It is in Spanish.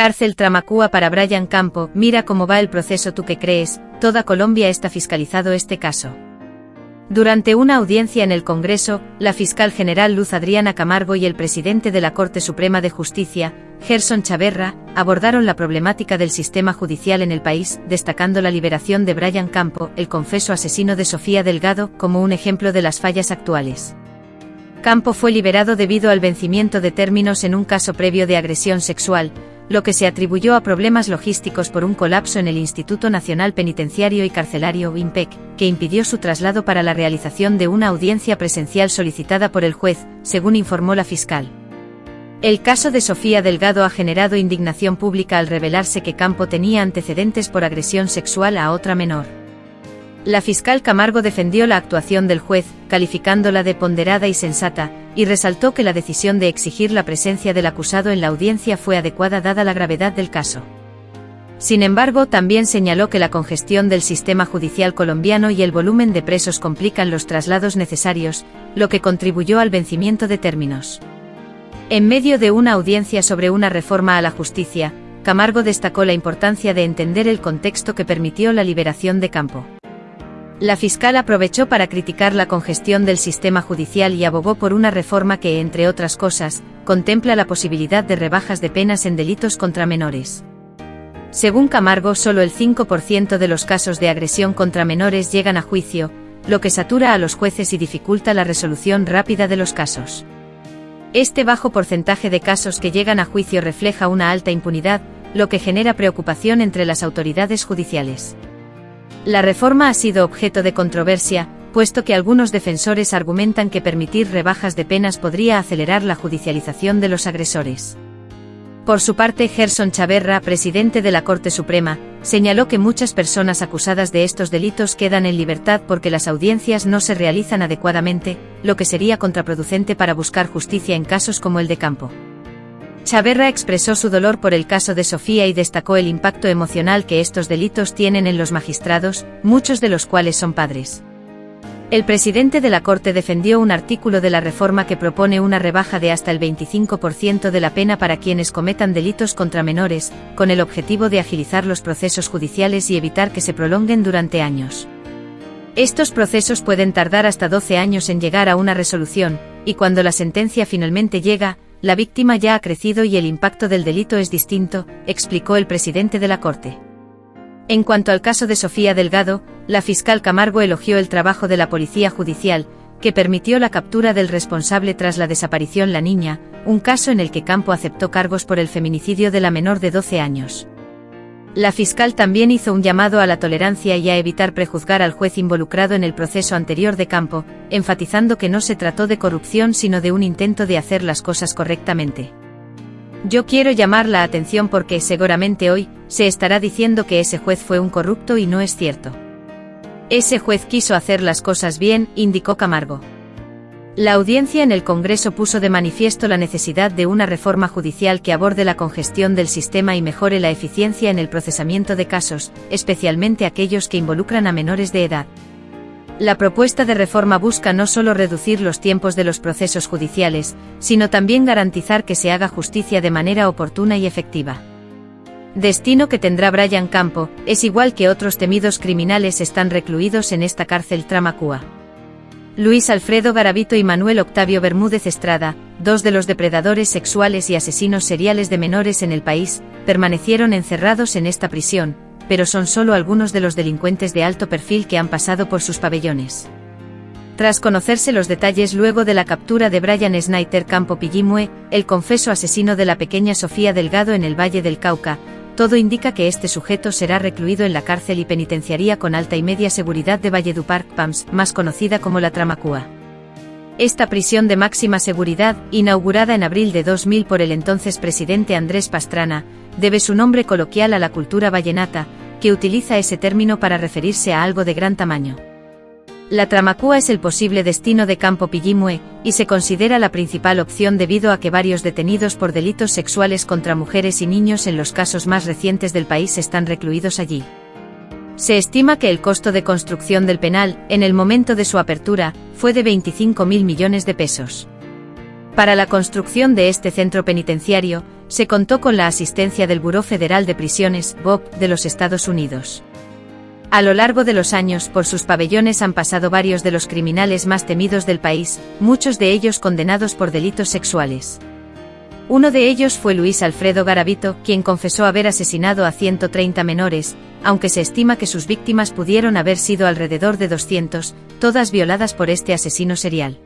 Cárcel Tramacúa para Brian Campo. Mira cómo va el proceso. ¿Tú qué crees? Toda Colombia está fiscalizado este caso. Durante una audiencia en el Congreso, la fiscal general Luz Adriana Camargo y el presidente de la Corte Suprema de Justicia, Gerson Chaverra, abordaron la problemática del sistema judicial en el país, destacando la liberación de Brian Campo, el confeso asesino de Sofía Delgado, como un ejemplo de las fallas actuales. Campo fue liberado debido al vencimiento de términos en un caso previo de agresión sexual, lo que se atribuyó a problemas logísticos por un colapso en el Instituto Nacional Penitenciario y Carcelario (INPEC), que impidió su traslado para la realización de una audiencia presencial solicitada por el juez, según informó la fiscal. El caso de Sofía Delgado ha generado indignación pública al revelarse que Campo tenía antecedentes por agresión sexual a otra menor. La fiscal Camargo defendió la actuación del juez, calificándola de ponderada y sensata, y resaltó que la decisión de exigir la presencia del acusado en la audiencia fue adecuada dada la gravedad del caso. Sin embargo, también señaló que la congestión del sistema judicial colombiano y el volumen de presos complican los traslados necesarios, lo que contribuyó al vencimiento de términos. En medio de una audiencia sobre una reforma a la justicia, Camargo destacó la importancia de entender el contexto que permitió la liberación de Campo. La fiscal aprovechó para criticar la congestión del sistema judicial y abogó por una reforma que, entre otras cosas, contempla la posibilidad de rebajas de penas en delitos contra menores. Según Camargo, solo el 5% de los casos de agresión contra menores llegan a juicio, lo que satura a los jueces y dificulta la resolución rápida de los casos. Este bajo porcentaje de casos que llegan a juicio refleja una alta impunidad, lo que genera preocupación entre las autoridades judiciales. La reforma ha sido objeto de controversia, puesto que algunos defensores argumentan que permitir rebajas de penas podría acelerar la judicialización de los agresores. Por su parte, Gerson Chaverra, presidente de la Corte Suprema, señaló que muchas personas acusadas de estos delitos quedan en libertad porque las audiencias no se realizan adecuadamente, lo que sería contraproducente para buscar justicia en casos como el de Campo. Chaverra expresó su dolor por el caso de Sofía y destacó el impacto emocional que estos delitos tienen en los magistrados, muchos de los cuales son padres. El presidente de la Corte defendió un artículo de la reforma que propone una rebaja de hasta el 25% de la pena para quienes cometan delitos contra menores, con el objetivo de agilizar los procesos judiciales y evitar que se prolonguen durante años. Estos procesos pueden tardar hasta 12 años en llegar a una resolución, y cuando la sentencia finalmente llega, la víctima ya ha crecido y el impacto del delito es distinto, explicó el presidente de la Corte. En cuanto al caso de Sofía Delgado, la fiscal Camargo elogió el trabajo de la Policía Judicial, que permitió la captura del responsable tras la desaparición de la niña, un caso en el que Campo aceptó cargos por el feminicidio de la menor de 12 años. La fiscal también hizo un llamado a la tolerancia y a evitar prejuzgar al juez involucrado en el proceso anterior de Campo, enfatizando que no se trató de corrupción sino de un intento de hacer las cosas correctamente. Yo quiero llamar la atención porque seguramente hoy se estará diciendo que ese juez fue un corrupto y no es cierto. Ese juez quiso hacer las cosas bien, indicó Camargo. La audiencia en el Congreso puso de manifiesto la necesidad de una reforma judicial que aborde la congestión del sistema y mejore la eficiencia en el procesamiento de casos, especialmente aquellos que involucran a menores de edad. La propuesta de reforma busca no solo reducir los tiempos de los procesos judiciales, sino también garantizar que se haga justicia de manera oportuna y efectiva. Destino que tendrá Brian Campo, es igual que otros temidos criminales están recluidos en esta cárcel Tramacúa. Luis Alfredo Garavito y Manuel Octavio Bermúdez Estrada, dos de los depredadores sexuales y asesinos seriales de menores en el país, permanecieron encerrados en esta prisión, pero son solo algunos de los delincuentes de alto perfil que han pasado por sus pabellones. Tras conocerse los detalles luego de la captura de Brian Snyder Campo Pillimue, el confeso asesino de la pequeña Sofía Delgado en el Valle del Cauca, todo indica que este sujeto será recluido en la cárcel y penitenciaría con alta y media seguridad de Valledupar, PAMS, más conocida como la Tramacúa. Esta prisión de máxima seguridad, inaugurada en abril de 2000 por el entonces presidente Andrés Pastrana, debe su nombre coloquial a la cultura vallenata, que utiliza ese término para referirse a algo de gran tamaño. La Tramacúa es el posible destino de Campo Pillimue, y se considera la principal opción debido a que varios detenidos por delitos sexuales contra mujeres y niños en los casos más recientes del país están recluidos allí. Se estima que el costo de construcción del penal, en el momento de su apertura, fue de 25.000 millones de pesos. Para la construcción de este centro penitenciario, se contó con la asistencia del Buró Federal de Prisiones, BOP, de los Estados Unidos. A lo largo de los años, por sus pabellones han pasado varios de los criminales más temidos del país, muchos de ellos condenados por delitos sexuales. Uno de ellos fue Luis Alfredo Garavito, quien confesó haber asesinado a 130 menores, aunque se estima que sus víctimas pudieron haber sido alrededor de 200, todas violadas por este asesino serial.